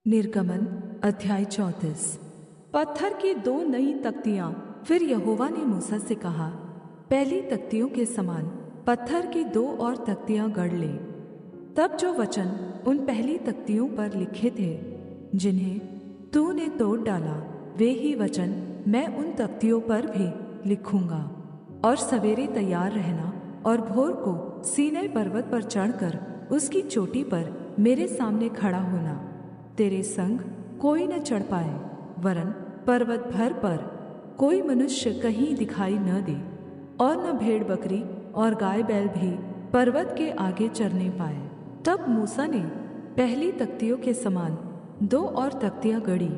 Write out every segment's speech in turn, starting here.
निर्गमन अध्याय 34। पत्थर की 2 नई तख्तियां। फिर यहोवा ने मूसा से कहा, पहली तख्तियों के समान पत्थर की 2 और तख्तियां गढ़ ले। तब जो वचन उन पहली तख्तियों पर लिखे थे, जिन्हें तूने तोड़ डाला, वे ही वचन मैं उन तख्तियों पर भी लिखूंगा। और सवेरे तैयार रहना और भोर को सीनै पर्वत पर चढ़कर उसकी चोटी पर मेरे सामने खड़ा होना। तेरे संग कोई न चढ़ पाए, वरन पर्वत भर पर कोई मनुष्य कहीं दिखाई न दे, और न भेड़ बकरी और गाय बैल भी पर्वत के आगे चरने पाए। तब मूसा ने पहली तख्तियों के समान 2 और तख्तियां गढ़ी,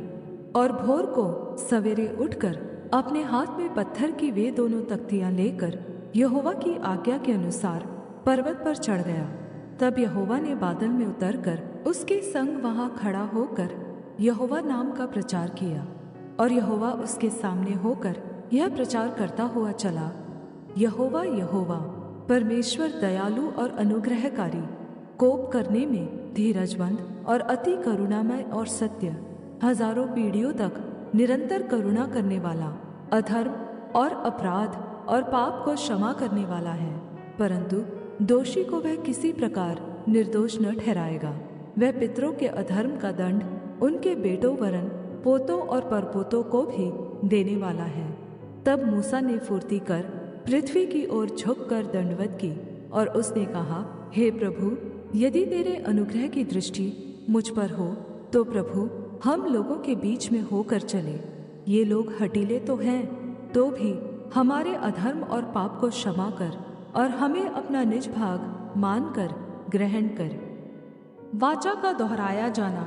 और भोर को सवेरे उठकर अपने हाथ में पत्थर की वे दोनों तख्तियां लेकर यहोवा की आज्ञा के अनुसार पर्वत पर चढ़ गया। तब यहोवा ने बादल में उतरकर उसके संग वहां खड़ा होकर यहोवा नाम का प्रचार किया, और यहोवा उसके सामने होकर यह प्रचार करता हुआ चला, यहोवा यहोवा परमेश्वर दयालु और अनुग्रहकारी, कोप करने में धीरजवंत और अति करुणामय और सत्य, हजारों पीढ़ियों तक निरंतर करुणा करने वाला, अधर्म और अपराध और पाप को क्षमा करने वाला है, परंतु दोषी को वह किसी प्रकार निर्दोष न ठहराएगा। वह पितरों के अधर्म का दंड उनके बेटों वरन पोतों और परपोतों को भी देने वाला है। तब मूसा ने फुर्ती कर पृथ्वी की ओर झुककर दंडवत की, और उसने कहा, हे प्रभु, यदि तेरे अनुग्रह की दृष्टि मुझ पर हो तो प्रभु हम लोगों के बीच में होकर चले। ये लोग हठीले तो हैं, तो भी हमारे अधर्म और पाप को क्षमा कर, और हमें अपना निज भाग मानकर ग्रहण कर। वाचा का दोहराया जाना।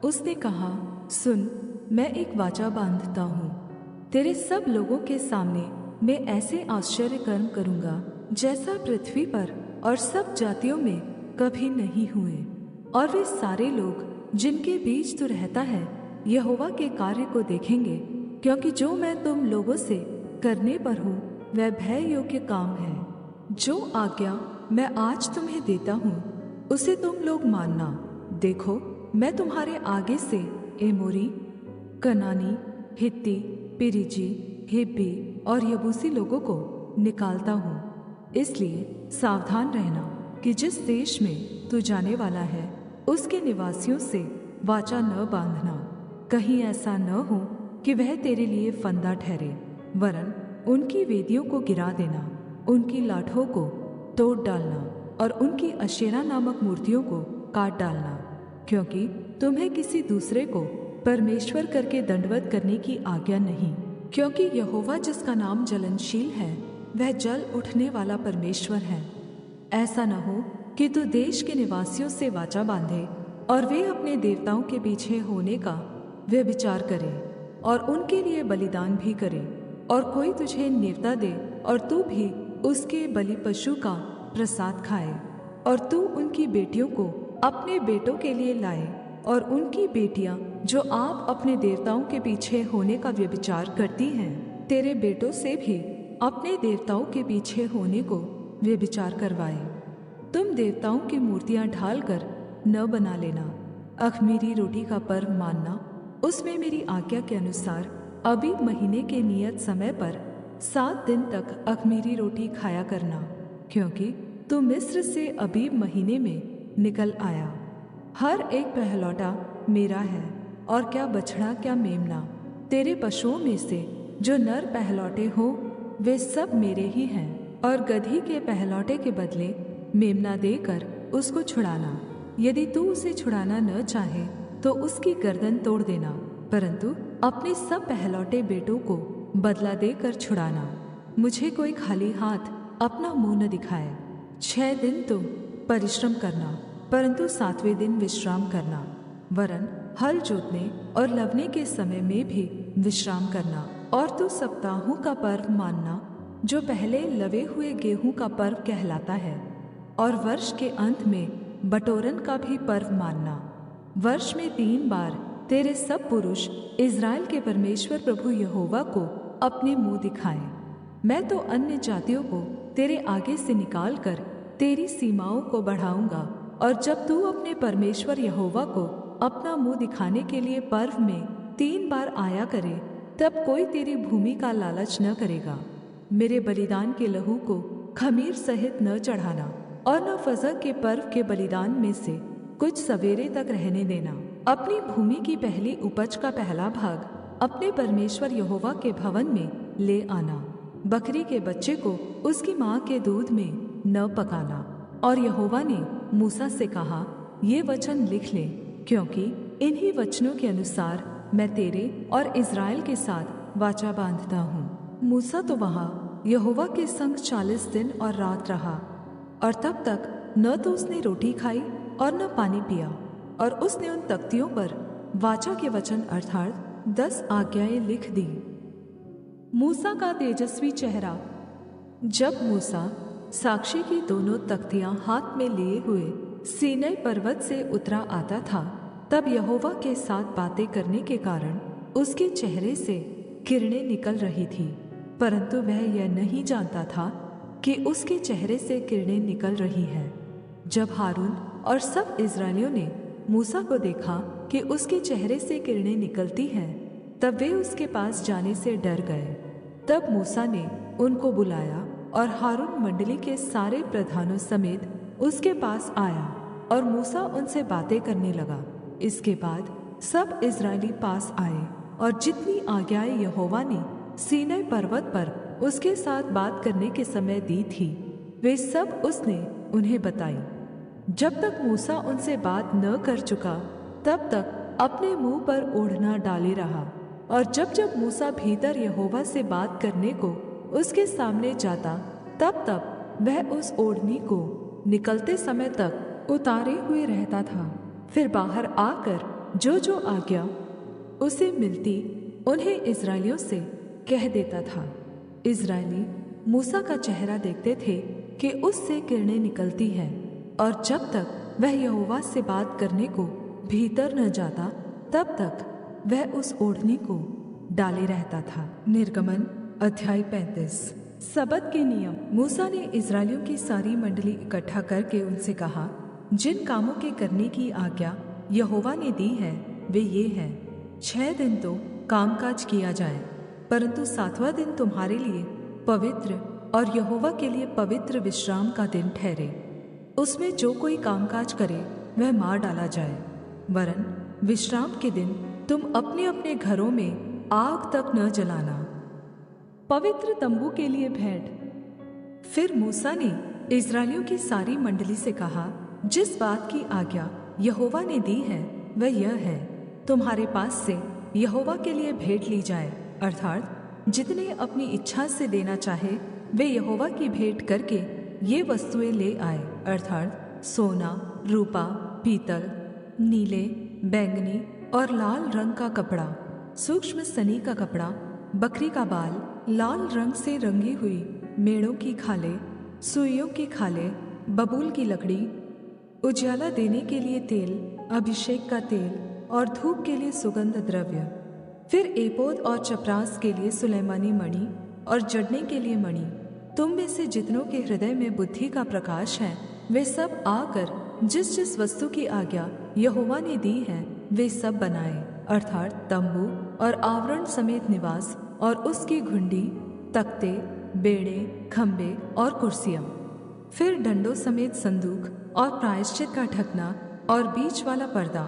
उसने कहा, सुन, मैं एक वाचा बांधता हूँ। तेरे सब लोगों के सामने मैं ऐसे आश्चर्य कर्म करूँगा जैसा पृथ्वी पर और सब जातियों में कभी नहीं हुए। और वे सारे लोग जिनके बीच तू रहता है यहोवा के कार्य को देखेंगे, क्योंकि जो मैं तुम लोगों से करने पर हूँ वह भय योग्य काम है। जो आज्ञा मैं आज तुम्हें देता हूँ उसे तुम लोग मानना। देखो, मैं तुम्हारे आगे से एमोरी, कनानी, हित्ती, पिरिजी, हिब्बी और यबूसी लोगों को निकालता हूँ। इसलिए सावधान रहना कि जिस देश में तू जाने वाला है उसके निवासियों से वाचा न बांधना। कहीं ऐसा न हो कि वह तेरे लिए फंदा ठहरे, वरन उनकी वेदियों को गिरा देना, उनकी लाठों को तोड़ डालना और उनकी अशेरा नामक मूर्तियों को काट डालना, क्योंकि तुम्हें किसी दूसरे को परमेश्वर करके दंडवत करने की आज्ञा नहीं। क्योंकि यहोवा जिसका नाम जलनशील है वह जल उठने वाला परमेश्वर है। ऐसा न हो कि तू देश के निवासियों से वाचा बांधे और वे अपने देवताओं के पीछे होने का वे विचार करें और उनके लिए बलिदान भी करे, और कोई तुझे नेवता दे और तू भी उसके बलि पशु का प्रसाद खाए, और तू उनकी बेटियों को अपने बेटों के लिए लाए, और उनकी बेटियां जो आप अपने देवताओं के पीछे होने का व्यभिचार करती हैं, तेरे बेटों से भी अपने देवताओं के पीछे होने को व्यभिचार करवाए। तुम देवताओं की मूर्तियां ढालकर न बना लेना। अख़मीरी रोटी का पर्व मानना, उसमें मेरी आज्ञा के अनुसार अबीब महीने के नियत समय पर 7 दिन तक अख़मीरी रोटी खाया करना, क्योंकि तू मिस्र से अबीब महीने में निकल आया। हर एक पहलौठा मेरा है, और क्या बछड़ा क्या मेमना, तेरे पशुओं में से जो नर पहलौठे हो वे सब मेरे ही हैं। और गदही के पहलौठे के बदले मेमना देकर उसको छुड़ाना। यदि तू उसे छुड़ाना न चाहे तो उसकी गर्दन तोड़ देना, परंतु अपने सब पहलौठे बेटों को बदला देकर छुड़ाना। मुझे कोई खाली हाथ अपना मुंह न दिखाए। 6 दिन तुम परिश्रम करना, परंतु 7वें दिन विश्राम करना, वरन हल जोतने और लवने के समय में भी विश्राम करना। और तू सप्ताहों का पर्व मानना, जो पहले लवे हुए गेहूं का पर्व कहलाता है, और वर्ष के अंत में बटोरन का भी पर्व मानना। वर्ष में 3 बार तेरे सब पुरुष इज़राइल के परमेश्वर प्रभु यहोवा को अपने मुंह दिखाएं। मैं तो अन्य जातियों को तेरे आगे से निकालकर तेरी सीमाओं को बढ़ाऊंगा, और जब तू अपने परमेश्वर यहोवा को अपना मुंह दिखाने के लिए पर्व में 3 बार आया करे, तब कोई तेरी भूमि का लालच न करेगा। मेरे बलिदान के लहू को खमीर सहित न चढ़ाना, और न फसह के पर्व के बलिदान में से कुछ सवेरे तक रहने देना। अपनी भूमि की पहली उपज का पहला भाग अपने परमेश्वर यहोवा के भवन में ले आना। बकरी के बच्चे को उसकी माँ के दूध में न पकाना। और यहोवा ने मूसा से कहा, ये वचन लिख ले, क्योंकि इन्हीं वचनों के अनुसार मैं तेरे और इस्राएल के साथ वाचा बांधता हूँ। मूसा तो वहाँ यहोवा के संग 40 दिन और रात रहा, और तब तक न तो उसने रोटी खाई और न पानी पिया। और उसने उन तख्तियों पर वाचा के वचन अर्थात 10 आज्ञाएं लिख दी। मूसा का तेजस्वी चेहरा। जब मूसा साक्षी की दोनों तख्तियां हाथ में लिए हुए सीनै पर्वत से उतरा आता था, तब यहोवा के साथ बातें करने के कारण उसके चेहरे से किरणें निकल रही थी, परंतु वह यह नहीं जानता था कि उसके चेहरे से किरणें निकल रही हैं। जब हारून और सब इस्राएलियों ने मूसा को देखा कि उसके चेहरे से किरणें निकलती हैं, तब वे उसके पास जाने से डर गए। तब मूसा ने उनको बुलाया और हारून मंडली के सारे प्रधानों समेत उसके पास आया, और मूसा उनसे बातें करने लगा। इसके बाद सब इस्राएली पास आए, और जितनी आज्ञाएं यहोवा ने सीनै पर्वत पर उसके साथ बात करने के समय दी थी, वे सब उसने उन्हें बताई। जब तक मूसा उनसे बात न कर चुका, तब तक अपने मुंह पर ओढ़ना डाले रहा। और जब जब मूसा भीतर यहोवा से बात करने को उसके सामने जाता, तब तब वह उस ओढ़नी को निकलते समय तक उतारे हुए रहता था। फिर बाहर आकर जो जो आज्ञा उसे मिलती उन्हें इस्राएलियों से कह देता था। इस्राएली मूसा का चेहरा देखते थे कि उससे किरणें निकलती हैं, और जब तक वह यहोवा से बात करने को भीतर न जाता, तब तक वह उस ओढ़नी को डाले रहता था। निर्गमन अध्याय 35। सबत के नियम। मूसा ने इस्राएलियों की सारी मंडली इकट्ठा करके उनसे कहा, जिन कामों के करने की आज्ञा यहोवा ने दी है वे ये हैं। 6 दिन तो कामकाज किया जाए, परंतु 7वां दिन तुम्हारे लिए पवित्र और यहोवा के लिए पवित्र विश्राम का दिन ठहरे। उसमें जो कोई कामकाज करे वह मार डाला जाए, वरन विश्राम के दिन तुम अपने अपने घरों में आग तक न जलाना। पवित्र तंबू के लिए भेंट। फिर मूसा ने इस्राएलियों की सारी मंडली से कहा, जिस बात की आज्ञा यहोवा ने दी है वह यह है, तुम्हारे पास से यहोवा के लिए भेंट ली जाए, अर्थात जितने अपनी इच्छा से देना चाहे वे यहोवा की भेंट करके ये वस्तुएं ले आए, अर्थात सोना, रूपा, पीतल, नीले, बैंगनी और लाल रंग का कपड़ा, सूक्ष्म सनी का कपड़ा, बकरी का बाल, लाल रंग से रंगी हुई मेढ़ों की खालें, सुइयों की खालें, बबूल की लकड़ी, उजियाला देने के लिए तेल, अभिषेक का तेल और धूप के लिए सुगंध द्रव्य। फिर एपोद और चपरास के लिए सुलैमानी मणि और जड़ने के लिए मणि। तुम में से जितनों के हृदय में बुद्धि का प्रकाश है वे सब आकर जिस जिस वस्तु की आज्ञा यहोवा ने दी है वे सब बनाए, अर्थात तंबू और आवरण समेत निवास और उसकी घुंडी, तख्ते, बेड़े, खंबे और कुर्सियां। फिर डंडों समेत संदूक और प्रायश्चित का ढकना और बीच वाला पर्दा,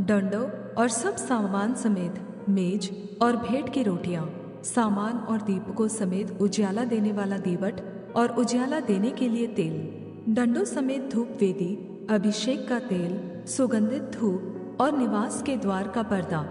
डंडों और सब सामान समेत मेज और भेंट की रोटियां, सामान और दीपकों समेत उजियाला देने वाला दीवट और उजियाला देने के लिए तेल, डंडों समेत धूप वेदी, अभिषेक का तेल, सुगंधित धूप और निवास के द्वार का पर्दा,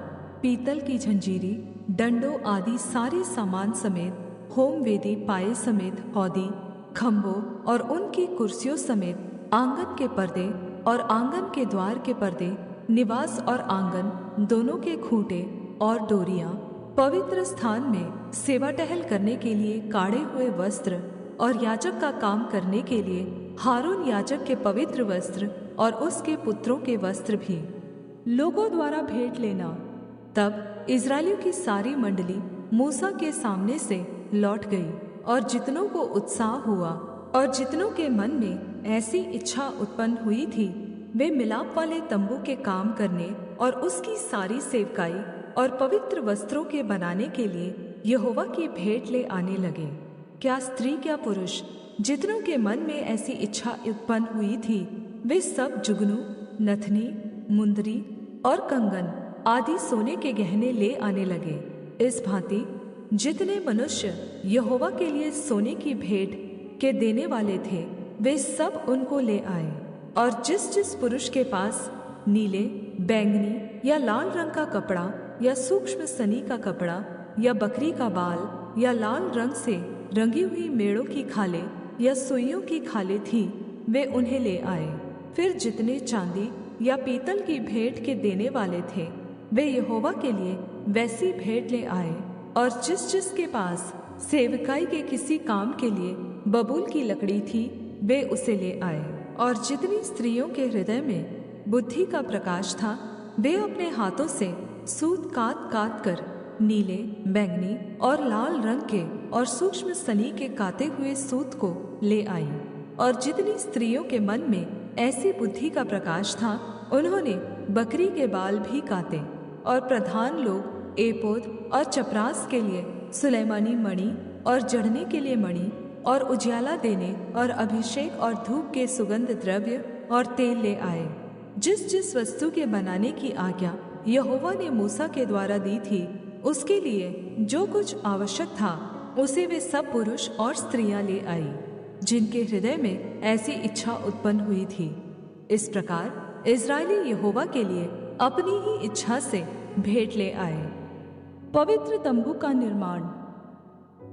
पीतल की झंझीरी, डंडों आदि सारे सामान समेत होम वेदी पाए समेत हौदी, खम्भों और उनकी कुर्सियों समेत आंगन के पर्दे और आंगन के द्वार के पर्दे, निवास और आंगन दोनों के खूंटे और डोरियां, पवित्र स्थान में सेवा टहल करने के लिए काढ़े हुए वस्त्र और याजक का काम करने के लिए हारून याजक के पवित्र वस्त्र और उसके पुत्रों के वस्त्र भी। लोगों द्वारा भेंट लेना। तब इस्राएलियों की सारी मंडली मूसा के सामने से लौट गई, और जितनों को उत्साह हुआ और जितनों के मन में ऐसी इच्छा उत्पन्न हुई थी वे मिलाप वाले तंबू के काम करने और उसकी सारी सेवकाई और पवित्र वस्त्रों के बनाने के लिए यहोवा की भेंट ले आने लगे। क्या स्त्री क्या पुरुष जितनों के मन में ऐसी इच्छा उत्पन्न हुई थी, वे सब जुगनू, नथनी, मुंदरी और कंगन आदि सोने के गहने ले आने लगे। इस भांति जितने मनुष्य यहोवा के लिए सोने की भेंट के देने वाले थे, वे सब उनको ले आए। और जिस जिस पुरुष के पास नीले, बैंगनी या लाल रंग का कपड़ा या सूक्ष्म सनी का कपड़ा या बकरी का बाल या लाल रंग से रंगी हुई मेढ़ों की खालें या सुइयों की खालें थी, वे उन्हें ले आए। फिर जितने चांदी या पीतल की भेंट के देने वाले थे, वे यहोवा के लिए वैसी भेंट ले आए। और जिस जिस के पास सेवकाई के किसी काम के लिए बबूल की लकड़ी थी, वे उसे ले आए। और जितनी स्त्रियों के हृदय में बुद्धि का प्रकाश था, वे अपने हाथों से सूत काट काट कर नीले, बैंगनी और लाल रंग के और सूक्ष्म सनी के काते हुए सूत को ले आई। और जितनी स्त्रियों के मन में ऐसी बुद्धि का प्रकाश था, उन्होंने बकरी के बाल भी काते। और प्रधान लोग एपोद और चपरास के लिए सुलैमानी मणि और जड़ने के लिए मणि और उजियाला देने और अभिषेक और धूप के सुगंध द्रव्य और तेल ले आए। जिस जिस वस्तु के बनाने की आज्ञा यहोवा ने मूसा के द्वारा दी थी, उसके लिए जो कुछ आवश्यक था, उसे वे सब पुरुष और स्त्रियां ले आई, जिनके हृदय में ऐसी इच्छा उत्पन्न हुई थी। इस प्रकार इस्राएली यहोवा के लिए अपनी ही इच्छा से भेंट ले आए। पवित्र तंबू का निर्माण।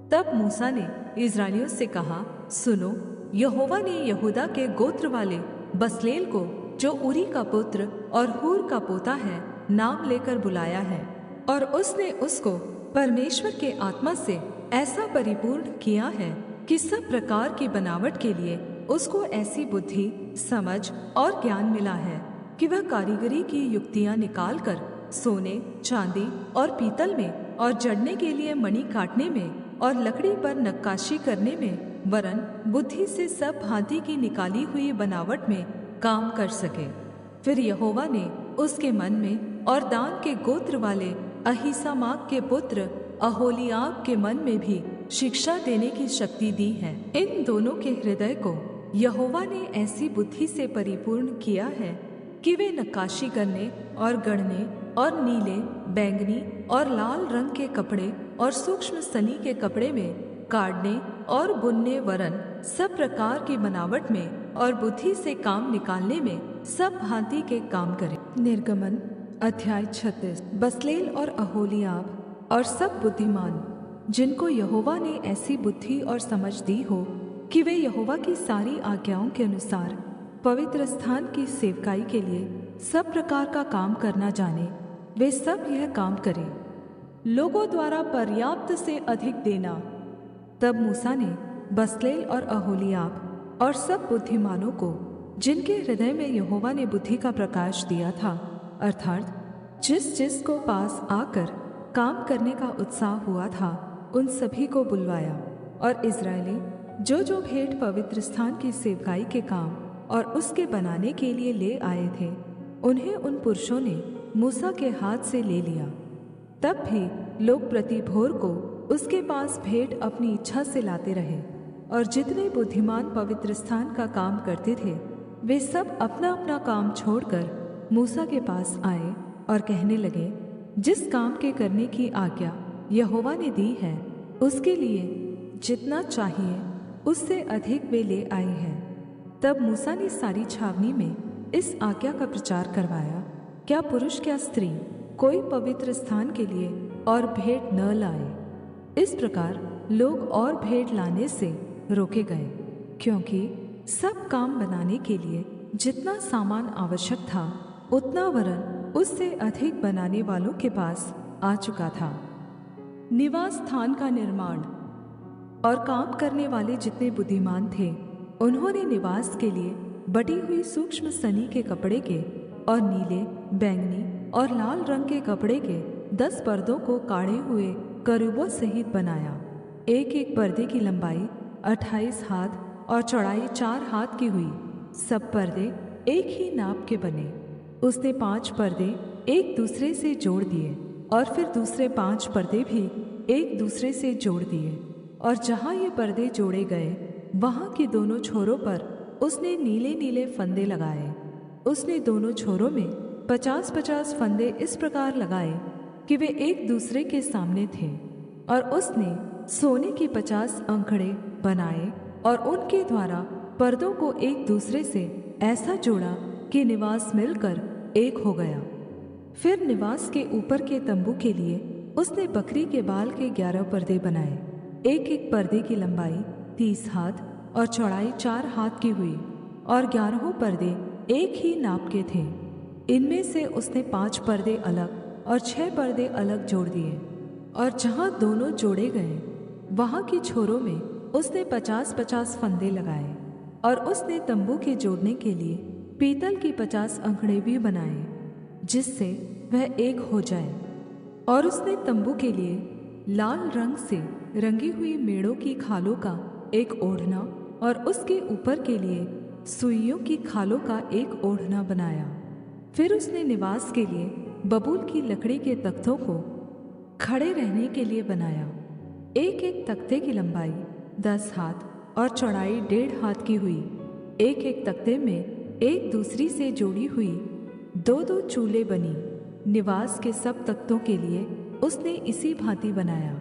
तब मूसा ने इस्राएलियों से कहा, सुनो, यहोवा ने यहूदा के गोत्र वाले बसलेल को, जो उरी का पुत्र और हूर का पोता है, नाम लेकर बुलाया है। और उसने उसको परमेश्वर के आत्मा से ऐसा परिपूर्ण किया है कि सब प्रकार की बनावट के लिए उसको ऐसी बुद्धि, समझ और ज्ञान मिला है कि वह कारीगरी की युक्तियां निकालकर सोने, चांदी और पीतल में और जड़ने के लिए मणि काटने में और लकड़ी पर नक्काशी करने में, वरन बुद्धि से सब भांति की निकाली हुई बनावट में काम कर सके। फिर यहोवा ने उसके मन में और दान के गोत्र वाले अहीसामाक के पुत्र अहोलियाब के मन में भी शिक्षा देने की शक्ति दी है। इन दोनों के हृदय को यहोवा ने ऐसी बुद्धि से परिपूर्ण किया है कि वे नक्काशी करने और गढ़ने और नीले, बैंगनी और लाल रंग के कपड़े और सूक्ष्म सनी के कपड़े में काटने और बुनने, वरन सब प्रकार की बनावट में और बुद्धि से काम निकालने में सब भांति के काम करें। निर्गमन अध्याय 36। बसलेल और अहोलियाब और सब बुद्धिमान, जिनको यहोवा ने ऐसी बुद्धि और समझ दी हो कि वे यहोवा की सारी आज्ञाओं के अनुसार पवित्र स्थान की सेवकाई के लिए सब प्रकार का काम करना जाने, वे सब यह काम करें। लोगों द्वारा पर्याप्त से अधिक देना। तब मूसा ने बसलेल और अहोलियाब और सब बुद्धिमानों को, जिनके हृदय में यहोवा ने बुद्धि का प्रकाश दिया था, अर्थात जिस जिस को पास आकर काम करने का उत्साह हुआ था, उन सभी को बुलवाया। और इस्राएली जो जो भेंट पवित्र स्थान की सेवकाई के काम और उसके बनाने के लिए ले आए थे, उन्हें उन पुरुषों ने मूसा के हाथ से ले लिया। तब भी लोग प्रति भोर को उसके पास भेंट अपनी इच्छा से लाते रहे। और जितने बुद्धिमान पवित्र स्थान का काम करते थे, वे सब अपना अपना काम छोड़कर मूसा के पास आए और कहने लगे, जिस काम के करने की आज्ञा यहोवा ने दी है, उसके लिए जितना चाहिए उससे अधिक वे ले आए हैं। तब मूसा ने सारी छावनी में इस आज्ञा का प्रचार करवाया, क्या पुरुष क्या स्त्री कोई पवित्र स्थान के लिए और भेंट न लाए। इस प्रकार लोग और भेंट लाने से रोके गए, क्योंकि सब काम बनाने के लिए जितना सामान आवश्यक था, उतना वरन उससे अधिक बनाने वालों के पास आ चुका था। निवास स्थान का निर्माण। और काम करने वाले जितने बुद्धिमान थे, उन्होंने निवास के लिए बटी हुई सूक्ष्म सनी के कपड़े के और नीले, बैंगनी और लाल रंग के कपड़े के 10 पर्दों को काढ़े हुए करूबों सहित बनाया। एक एक पर्दे की लंबाई 28 हाथ और चौड़ाई 4 हाथ की हुई। सब पर्दे एक ही नाप के बने। उसने 5 पर्दे एक दूसरे से जोड़ दिए, और फिर दूसरे 5 पर्दे भी एक दूसरे से जोड़ दिए। और जहाँ ये पर्दे जोड़े गए, वहाँ की दोनों छोरों पर उसने नीले नीले फंदे लगाए। उसने दोनों छोरों में 50-50 फंदे इस प्रकार लगाए कि वे एक दूसरे के सामने थे। और उसने सोने की 50 अंकड़े बनाए और उनके द्वारा पर्दों को एक दूसरे से ऐसा जोड़ा कि निवास मिलकर एक हो गया। फिर निवास के ऊपर के तंबू के लिए उसने बकरी के बाल के 11 पर्दे बनाए। एक एक पर्दे की लंबाई 30 हाथ और चौड़ाई 4 हाथ की हुई, और 11 पर्दे एक ही नाप के थे। इनमें से उसने 5 पर्दे अलग और 6 पर्दे अलग जोड़ दिए। और जहाँ दोनों जोड़े गए, वहाँ की छोरों में उसने 50-50 फंदे लगाए। और उसने तंबू के जोड़ने के लिए पीतल की 50 अंकड़े भी बनाए, जिससे वह एक हो जाए। और उसने तंबू के लिए लाल रंग से रंगी हुई मेढ़ों की खालों का एक ओढ़ना और उसके ऊपर के लिए सुइयों की खालों का एक ओढ़ना बनाया। फिर उसने निवास के लिए बबूल की लकड़ी के तख्तों को खड़े रहने के लिए बनाया। एक एक तख्ते की लंबाई 10 हाथ और चौड़ाई 1.5 हाथ की हुई। एक एक तख्ते में एक दूसरी से जोड़ी हुई 2-2 चूलें बनी। निवास के सब तख्तों के लिए उसने इसी भांति बनाया।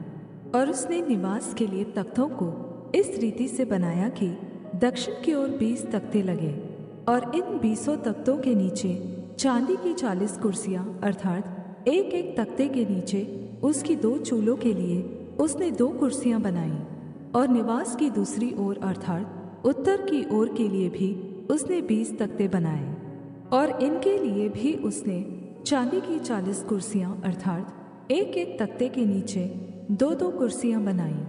और उसने निवास के लिए तख्तों को इस रीति से बनाया कि दक्षिण की ओर 20 तख्ते लगे, और इन 20 तख्तों के नीचे चांदी की 40 कुर्सियां, अर्थात एक एक तख्ते के नीचे उसकी 2 चूलों के लिए उसने 2 कुर्सियां बनाई। और निवास की दूसरी ओर अर्थात उत्तर की ओर के लिए भी उसने 20 तख्ते बनाए, और इनके लिए भी उसने चांदी की 40 कुर्सियां, अर्थात एक एक तख्ते के नीचे 2-2 कुर्सियां बनाई।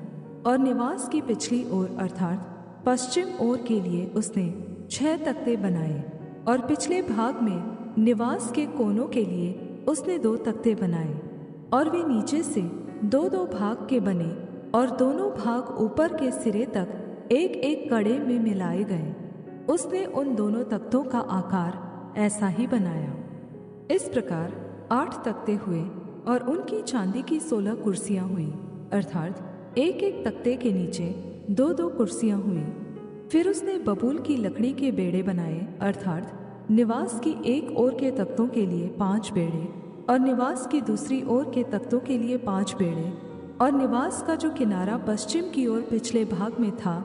और निवास की पिछली ओर अर्थात पश्चिम ओर के लिए उसने 6 तख्ते बनाए। और पिछले भाग में निवास के कोनों के लिए उसने 2 तख्ते बनाए, और वे नीचे से 2-2 भाग के बने, और दोनों भाग ऊपर के सिरे तक एक एक कड़े में मिलाए गए। उसने उन दोनों तख्तों का आकार ऐसा ही बनाया। इस प्रकार 8 तख्ते हुए, और उनकी चांदी की 16 कुर्सियां हुई, अर्थात एक एक तख्ते के नीचे 2-2 कुर्सियां हुई। फिर उसने बबूल की लकड़ी के बेड़े बनाए, अर्थात निवास की एक ओर के तख्तों के लिए 5 बेड़े, और निवास की दूसरी ओर के तख्तों के लिए 5 बेड़े, और निवास का जो किनारा पश्चिम की ओर पिछले भाग में था,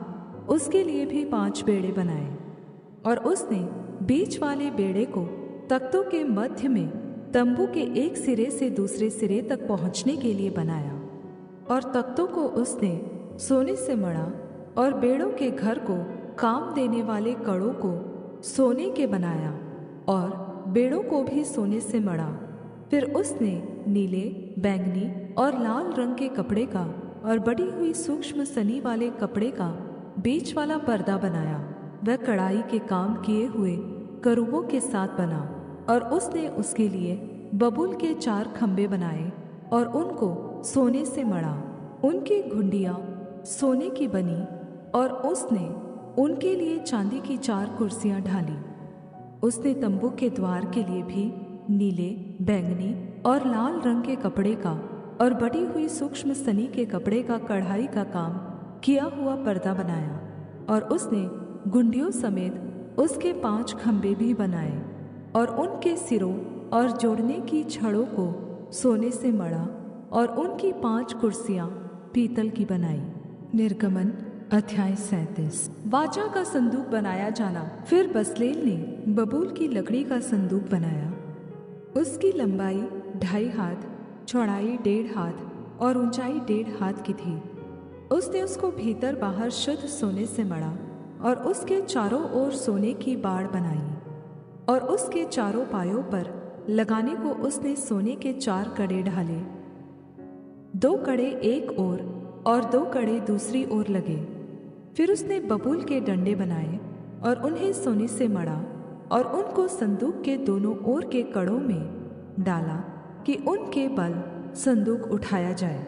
उसके लिए भी 5 बेड़े बनाए। और उसने बीच वाले बेड़े को तख्तों के मध्य में तंबू के एक सिरे से दूसरे सिरे तक पहुंचने के लिए बनाया। और तख्तों को उसने सोने से मढ़ा, और बेड़ों के घर को काम देने वाले कड़ों को सोने के बनाया, और बेड़ों को भी सोने से मढ़ा। फिर उसने नीले, बैंगनी और लाल रंग के कपड़े का और बड़ी हुई सूक्ष्म सनी वाले कपड़े का बीच वाला पर्दा बनाया। वह कढ़ाई के काम किए हुए करूबों के साथ बना। और उसने उसके लिए बबूल के 4 खंभे बनाए, और उनको सोने से मढ़ा। उनकी घुंडियाँ सोने की बनी, और उसने उनके लिए चांदी की 4 कुर्सियां ढाली। उसने तंबू के द्वार के लिए भी नीले, बैंगनी और लाल रंग के कपड़े का और बड़ी हुई सूक्ष्म सनी के कपड़े का कढ़ाई का काम किया हुआ पर्दा बनाया। और उसने घुंडियों समेत उसके 5 खंभे भी बनाए, और उनके सिरों और जोड़ने की छड़ों को सोने से मढ़ा, और उनकी 5 कुर्सियां पीतल की बनाई। निर्गमन अध्याय 37। वाचा का संदूक बनाया जाना। फिर बसलेल ने बबूल की लकड़ी का संदूक बनाया। उसकी लंबाई 2.5 हाथ, चौड़ाई 1.5 हाथ और ऊंचाई 1.5 हाथ की थी। उसने उसको भीतर बाहर शुद्ध सोने से मढ़ा, और उसके चारों ओर सोने की बाड़ बनाई। और उसके चारों पायों पर लगाने को उसने सोने के 4 कड़े ढाले, 2 कड़े एक ओर और 2 कड़े दूसरी ओर लगे। फिर उसने बबूल के डंडे बनाए, और उन्हें सोने से मढ़ा, और उनको संदूक के दोनों ओर के कड़ों में डाला कि उनके बल संदूक उठाया जाए।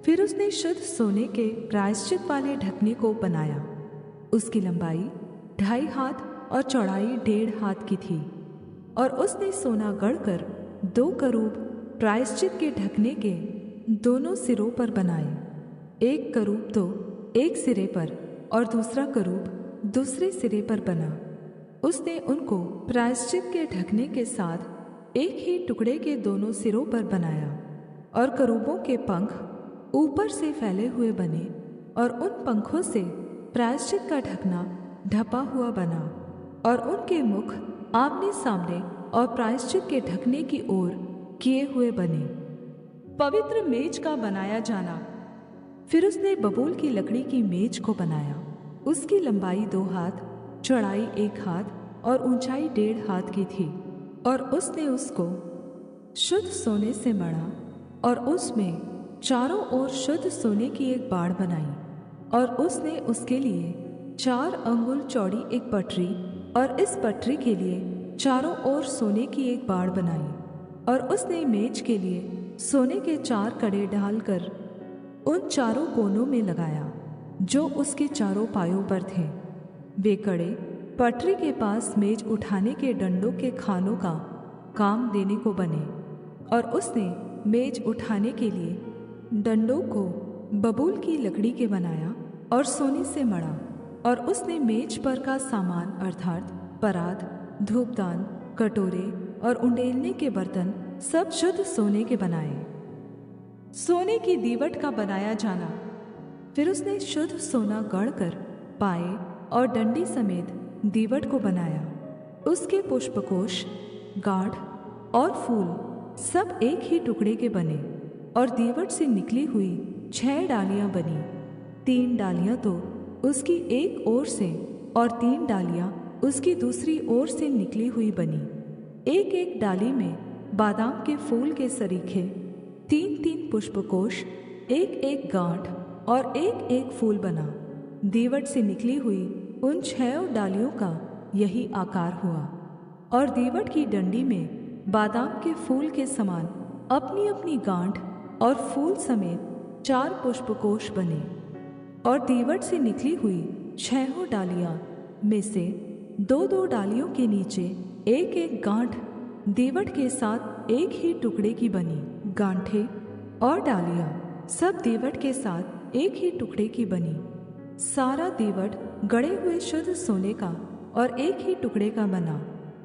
फिर उसने शुद्ध सोने के प्रायश्चित वाले ढकने को बनाया। उसकी लंबाई 2.5 हाथ और चौड़ाई 1.5 हाथ की थी। और उसने सोना गढ़कर 2 करूब प्रायश्चित के ढकने के दोनों सिरों पर बनाए, एक करूब तो एक सिरे पर और दूसरा करूब दूसरे सिरे पर बना। उसने उनको प्रायश्चित के ढकने के साथ एक ही टुकड़े के दोनों सिरों पर बनाया, और करूबों के पंख ऊपर से फैले हुए बने, और उन पंखों से प्रायश्चित का ढकना ढपा हुआ बना, और उनके मुख आमने सामने और प्रायश्चित के ढकने की ओर किए हुए बने। पवित्र मेज का बनाया जाना। फिर उसने बबूल की लकड़ी की मेज को बनाया। उसकी लंबाई 2 हाथ, चौड़ाई 1 हाथ और ऊंचाई 1.5 हाथ की थी। और उसने उसको शुद्ध सोने से मढ़ा, और उसमें चारों ओर शुद्ध सोने की एक बाड़ बनाई। और उसने उसके लिए 4 अंगुल चौड़ी एक पटरी, और इस पटरी के लिए चारों ओर सोने की एक बाड़ बनाई। और उसने मेज के लिए सोने के 4 कड़े ढालकर उन चारों कोनों में लगाया, जो उसके चारों पायों पर थे। वे कड़े पटरी के पास मेज उठाने के डंडों के खानों का काम देने को बने। और उसने मेज उठाने के लिए डंडों को बबूल की लकड़ी के बनाया और सोने से मढ़ा। और उसने मेज पर का सामान अर्थात परात, धूपदान, कटोरे और उंडेलने के बर्तन सब शुद्ध सोने के बनाए। सोने की दीवट का बनाया जाना। फिर उसने शुद्ध सोना गढ़कर पाए और डंडी समेत दीवट को बनाया। उसके पुष्पकोश, गाढ़ और फूल सब एक ही टुकड़े के बने। और दीवट से निकली हुई 6 डालियां बनी, 3 डालियां तो उसकी एक ओर से और 3 डालियां उसकी दूसरी ओर से निकली हुई बनी। एक एक डाली में बादाम के फूल के सरीखे 3-3 पुष्पकोश, एक एक गांठ और एक एक फूल बना। दीवट से निकली हुई उन 6 डालियों का यही आकार हुआ। और दीवट की डंडी में बादाम के फूल के समान अपनी अपनी गांठ और फूल समेत 4 पुष्पकोश बने। और दीवट से निकली हुई 6 डालियां में से 2-2 डालियों के नीचे एक एक गांठ दीवट के साथ एक ही टुकड़े की बनी। गांठें और डालियां सब दीवट के साथ एक ही टुकड़े की बनी। सारा दीवट गढ़े हुए शुद्ध सोने का और एक ही टुकड़े का बना।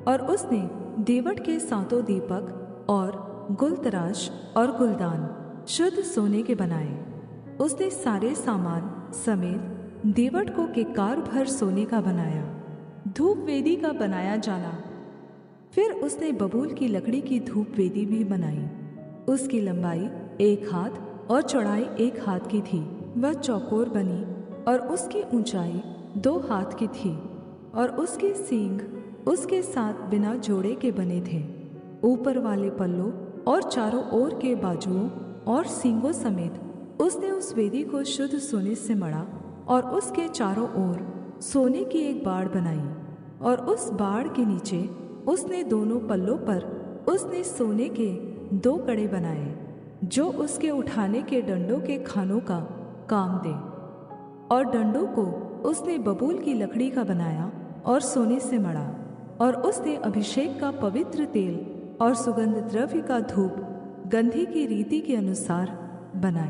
और उसने दीवट के 7 दीपक और गुलतराश और गुलदान शुद्ध सोने के बनाए। उसने सारे सामान समेत दीवट को किक्कार भर सोने का बनाया। धूप वेदी का बनाया जाना। फिर उसने बबूल की लकड़ी की धूप वेदी भी बनाई। उसकी लंबाई 1 हाथ और चौड़ाई 1 हाथ की थी। वह चौकोर बनी और उसकी ऊंचाई 2 हाथ की थी। और उसके सींग उसके साथ बिना जोड़े के बने थे। ऊपर वाले पल्लों और चारों ओर के बाजुओं और सींगों समेत उसने उस वेदी को शुद्ध सोने से मढ़ा। और उसके चारों ओर सोने की एक बाड़ बनाई। और उस बाड़ के नीचे उसने दोनों पल्लों पर उसने सोने के 2 कड़े बनाए, जो उसके उठाने के डंडों के खानों का काम दे। और डंडों को उसने बबूल की लकड़ी का बनाया और सोने से मढ़ा। और उसने अभिषेक का पवित्र तेल और सुगंध द्रव्य का धूप गंधी की रीति के अनुसार बनाए।